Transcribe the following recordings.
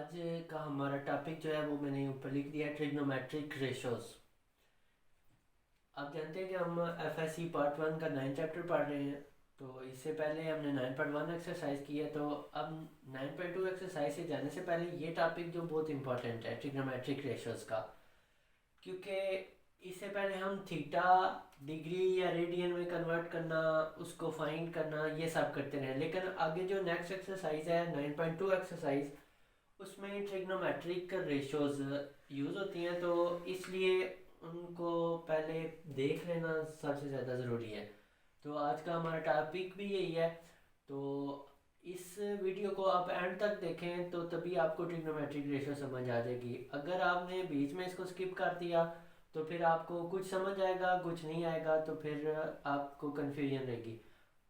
आज का हमारा टॉपिक जो है वो मैंने ऊपर लिख दिया, ट्रिग्नोमेट्रिक रेशोस। आप जानते हैं कि हम एफएससी पार्ट वन का 9 चैप्टर पढ़ रहे हैं। तो इससे पहले हमने 9.1 एक्सरसाइज की है, तो अब 9.2 एक्सरसाइज से जाने से पहले ये टॉपिक जो बहुत इंपॉर्टेंट है ट्रिग्नोमेट्रिक रेशोस का, क्योंकि इससे पहले हम थीटा डिग्री या रेडियन में कन्वर्ट करना, उसको फाइंड करना, ये सब करते रहे। लेकिन आगे जो नेक्स्ट एक्सरसाइज है 9.2 एक्सरसाइज, उसमें ट्रिग्नोमेट्रिक रेशोज यूज़ होती हैं, तो इसलिए उनको पहले देख लेना सबसे ज़्यादा ज़रूरी है। तो आज का हमारा टॉपिक भी यही है। तो इस वीडियो को आप एंड तक देखें तो तभी आपको ट्रिग्नोमेट्रिक रेशो समझ आ जाएगी। अगर आपने बीच में इसको स्किप कर दिया तो फिर आपको कुछ समझ आएगा, कुछ नहीं आएगा, तो फिर आपको कन्फ्यूजन रहेगी।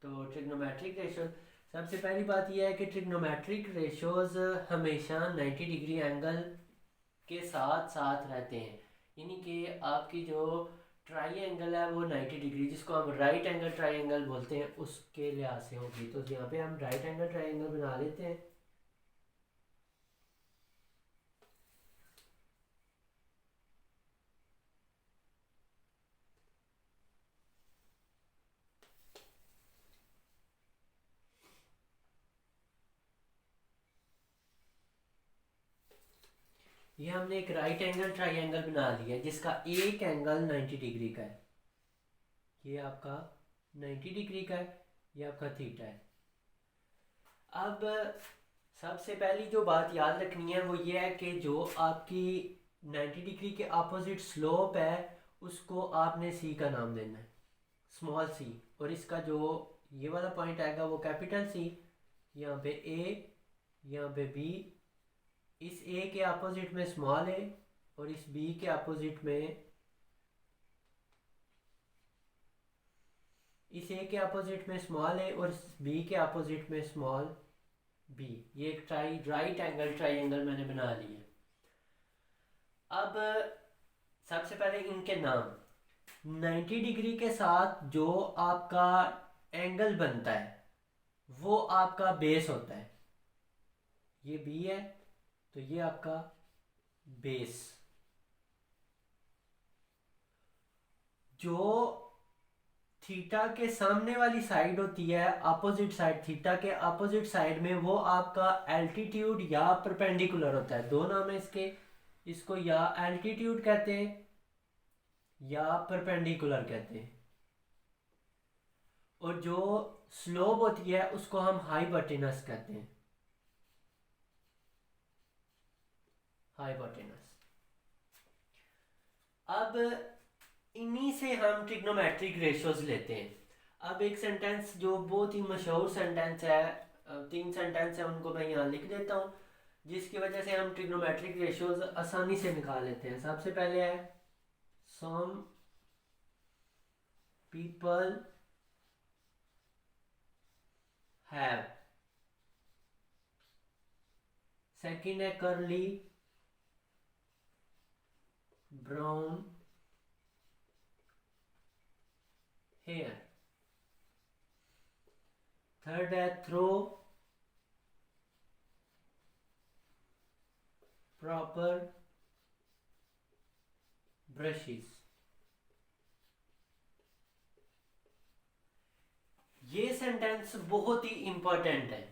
तो ट्रिग्नोमेट्रिक रेशो, सबसे पहली बात यह है कि ट्रिग्नोमेट्रिक रेशोज हमेशा 90 डिग्री एंगल के साथ साथ रहते हैं। यानी कि आपकी जो ट्राई एंगल है वो 90 डिग्री, जिसको हम राइट एंगल ट्राई एंगल बोलते हैं, उसके लिहाज से होगी। तो यहाँ पे हम राइट एंगल ट्राई एंगल बना लेते हैं। ये हमने एक राइट एंगल ट्राई एंगल बना लिया जिसका एक एंगल 90 डिग्री का है। ये आपका 90 डिग्री का है, ये आपका थीटा है। अब सबसे पहली जो बात याद रखनी है वो ये है कि जो आपकी 90 डिग्री के अपोजिट स्लोप है उसको आपने सी का नाम देना है, स्मॉल सी। और इसका जो ये वाला पॉइंट आएगा वो कैपिटल सी। यहाँ पे ए, यहाँ पे बी, इस ए के अपोजिट में स्मॉल ए, और इस बी के अपोजिट में, इस ए के अपोजिट में स्मॉल ए और इस बी के अपोजिट में स्मॉल बी। ये एक राइट एंगल ट्राइंगल मैंने बना लिया। अब सबसे पहले इनके नाम। 90 डिग्री के साथ जो आपका एंगल बनता है वो आपका बेस होता है। ये बी है तो ये आपका बेस। जो थीटा के सामने वाली साइड होती है, अपोजिट साइड, थीटा के अपोजिट साइड में, वो आपका एल्टीट्यूड या परपेंडिकुलर होता है। दो नाम है इसके। इसको या एल्टीट्यूड कहते हैं या परपेंडिकुलर कहते हैं। और जो स्लोप होती है उसको हम हाइपोटेनस कहते हैं, हाइपोटेनस। अब इन्हीं से हम ट्रिग्नोमेट्रिक रेशियोज लेते हैं। अब एक सेंटेंस जो बहुत ही मशहूर सेंटेंस है, 3 सेंटेंस है, उनको मैं यहाँ लिख देता हूँ, जिसकी वजह से हम ट्रिग्नोमेट्रिक रेशियोज आसानी से निकाल लेते हैं। सबसे पहले है सम पीपल हैव, सेकंड है कर्ली ब्राउन हेयर, थर्ड है थ्रो प्रॉपर ब्रशेस। ये सेंटेंस बहुत ही इंपॉर्टेंट है।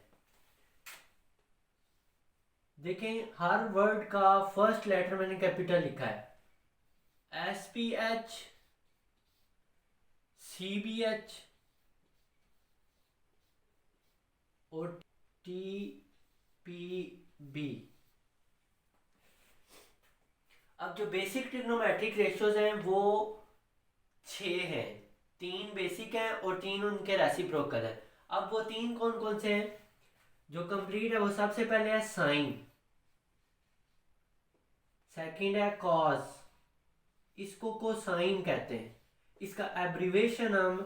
देखें, हर वर्ड का फर्स्ट लेटर मैंने कैपिटल लिखा है। SPH, CBH और TPB। अब जो बेसिक ट्रिग्नोमेट्रिक रेशियोज हैं वो 6 हैं। 3 बेसिक हैं और 3 उनके रेसिप्रोकल हैं। अब वो 3 कौन कौन से हैं? जो कंप्लीट है वो सबसे पहले है साइन, सेकंड है कॉज, इसको कोसाइन कहते हैं। इसका एब्रीवेशन हम,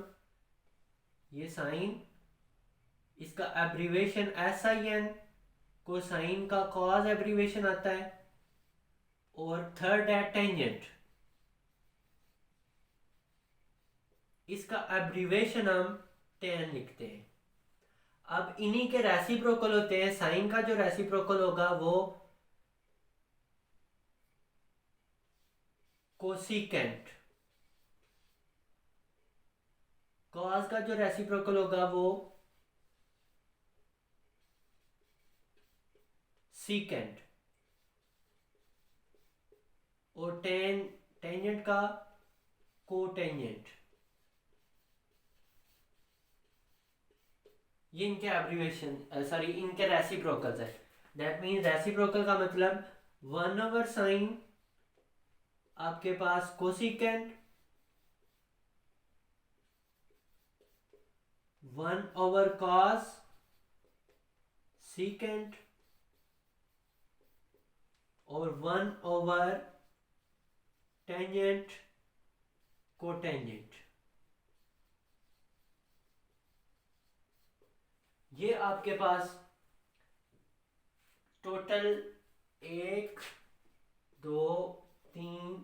ये साइन, इसका एब्रीवेशन SIN, कोसाइन का कॉज एब्रीवेशन आता है। और थर्ड है टेंजेंट, इसका एब्रीवेशन हम टेन लिखते हैं। अब इन्हीं के रेसिप्रोकल होते हैं। साइन का जो रेसिप्रोकल होगा वो कोसिकेंट, कॉस का जो रेसिप्रोकल होगा वो सीकेंट, और टेंजेंट का कोटेंजेंट। ये इनके एब्रीविएशन सॉरी इनके रेसिप्रोकल्स है। दैट मीन रेसिप्रोकल का मतलब 1/sin आपके पास कोसिकेंट, 1/cos सीकेंट, और 1/टेंजेंट कोटेंजेंट। ये आपके पास टोटल 1 2 3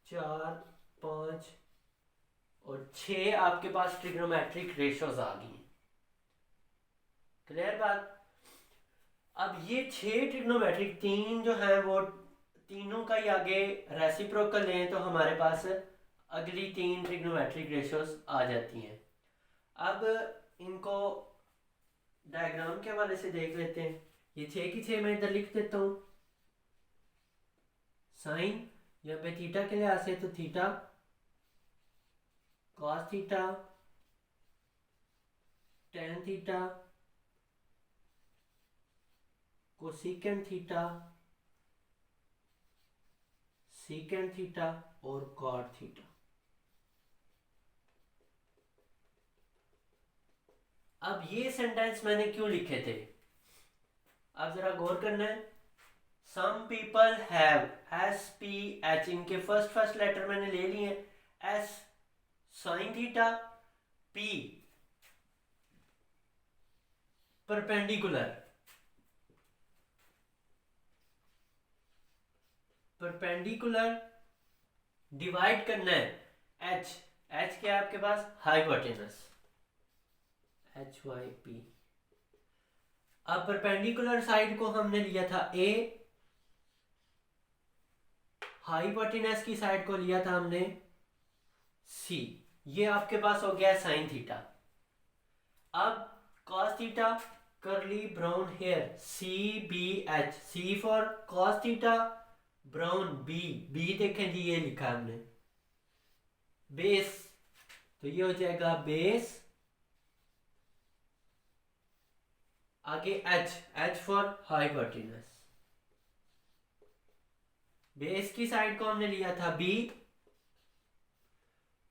4 5 और 6 आपके पास ट्रिग्नोमेट्रिक रेशोज आ गई। क्लियर बात। अब ये 6 ट्रिग्नोमेट्रिक, 3 जो है वो तीनों का ही आगे रेसिप्रोकल लें तो हमारे पास अगली 3 ट्रिग्नोमेट्रिक रेशोज आ जाती हैं। अब इनको डायग्राम के हवाले से देख लेते हैं। ये 6 की 6 मैं इधर लिख देता हूँ। साइन यहाँ पे थीटा के लिहाज से तो theta, cos theta, tan theta, cosecant theta, secant theta और कॉट थीटा। अब ये सेंटेंस मैंने क्यों लिखे थे, अब जरा गौर करना है। Some people have, S P H, इनके फर्स्ट लेटर मैंने ले लिए। S sine theta, P perpendicular, divide करना है एच, एच क्या है आपके पास, हाइपोटेनस, एच वाई पी। अब परपेंडिकुलर साइड को हमने लिया था ए, हाइपोटेनस की साइड को लिया था हमने सी। ये आपके पास हो गया साइन थीटा। अब cos theta, curly brown hair, C B H, C for cos theta, brown B, B देखें जी ये लिखा हमने, बेस, तो ये हो जाएगा बेस, आगे H, H for hypotenuse. Base की साइड को हमने लिया था बी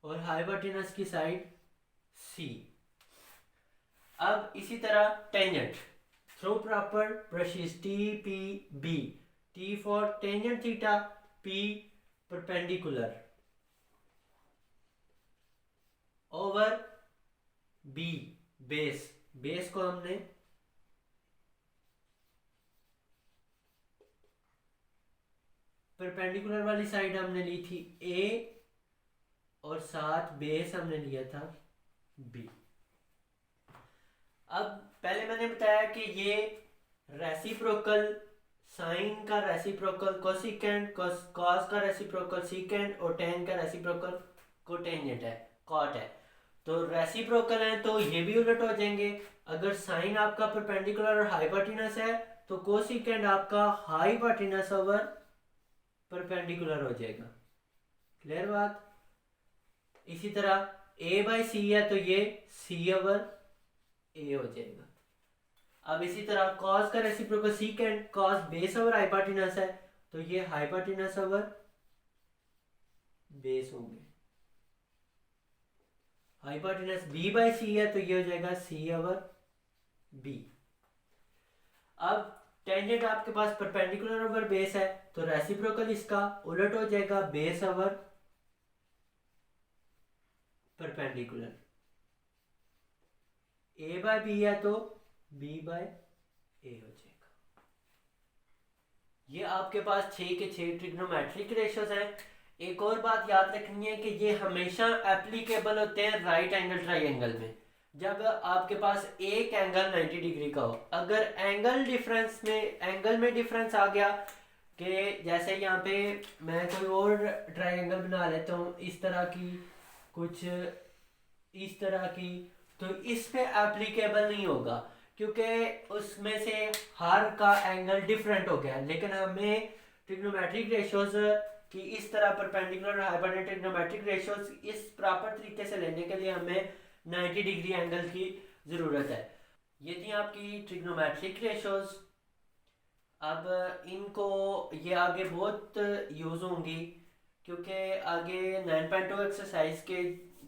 और हाइपोटेनस की साइड सी। अब इसी तरह tangent, through proper brushes T P B, T for tangent theta, P perpendicular, over B base, base को हमने परपेंडिकुलर वाली साइड हमने ली थी ए और साथ बेस हमने लिया था बी। अब पहले मैंने बताया कि ये रेसिप्रोकल, साइन का रेसिप्रोकल कोसिकेंट, कॉस का रेसिप्रोकल सीकेंट और टेन का रेसिप्रोकल कोटेंजेंट है, कॉट है। तो रेसिप्रोकल है तो ये भी उलट हो जाएंगे। अगर साइन आपका परपेंडिकुलर और हाइपोटेनस है तो कोसिकेंट आपका हाइपोटेनस ओवर परपेंडिकुलर हो जाएगा। क्लियर बात। इसी तरह ए बाई सी है तो ये सी ओवर ए हो जाएगा। अब इसी तरह कॉस का reciprocal secant, cos base over hypotenuse है तो ये हाइपोटेनस ओवर बेस होंगे। हाइपोटेनस बी बाई सी है तो ये हो जाएगा सी ओवर बी। अब टेंजेंट आपके पास परपेंडिकुलर ओवर बेस है तो रेसिप्रोकल इसका उलट हो जाएगा, बेस ओवर परपेंडिकुलर। ए बाय बी है तो बी बाय ए हो जाएगा। ये आपके पास 6 के 6 ट्रिग्नोमेट्रिक रेशियोज हैं। एक और बात याद रखनी है कि ये हमेशा एप्लीकेबल होते हैं राइट एंगल ट्राइंगल में। जब आपके पास एक एंगल 90 डिग्री का हो, अगर एंगल में डिफरेंस आ गया कि जैसे यहाँ पे मैं कोई और ट्रायंगल बना लेता हूँ इस तरह की, कुछ इस तरह की, तो इस पे एप्लीकेबल नहीं होगा क्योंकि उसमें से हर का एंगल डिफरेंट हो गया। लेकिन हमें ट्रिग्नोमेट्रिक रेशियोज कि इस तरह परपेंडिकुलर हाइपोटेन्यूज ट्रिग्नोमेट्रिक रेशियोज इस प्रॉपर तरीके से लेने के लिए हमें 90 डिग्री एंगल की ज़रूरत है। ये थी आपकी ट्रिग्नोमेट्रिक रेशियोज। अब इनको ये आगे बहुत यूज़ होंगी क्योंकि आगे 9.2 एक्सरसाइज के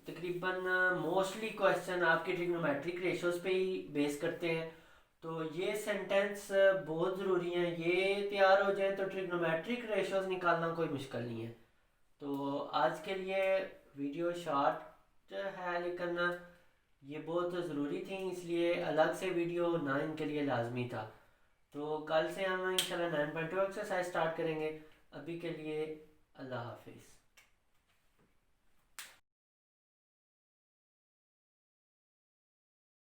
तकरीबन मोस्टली क्वेश्चन आपके ट्रिग्नोमेट्रिक रेशियोज पे ही बेस करते हैं। तो ये सेंटेंस बहुत ज़रूरी है, ये तैयार हो जाए तो ट्रिग्नोमेट्रिक रेशियोज निकालना कोई मुश्किल नहीं है। तो आज के लिए वीडियो शॉर्ट है लेकिन ये बहुत ज़रूरी थी, इसलिए अलग से वीडियो ना इनके लिए लाजमी था। तो कल से हम इंशाल्लाह 9.2 एक्सरसाइज स्टार्ट करेंगे। अभी के लिए अल्लाह हाफिज़।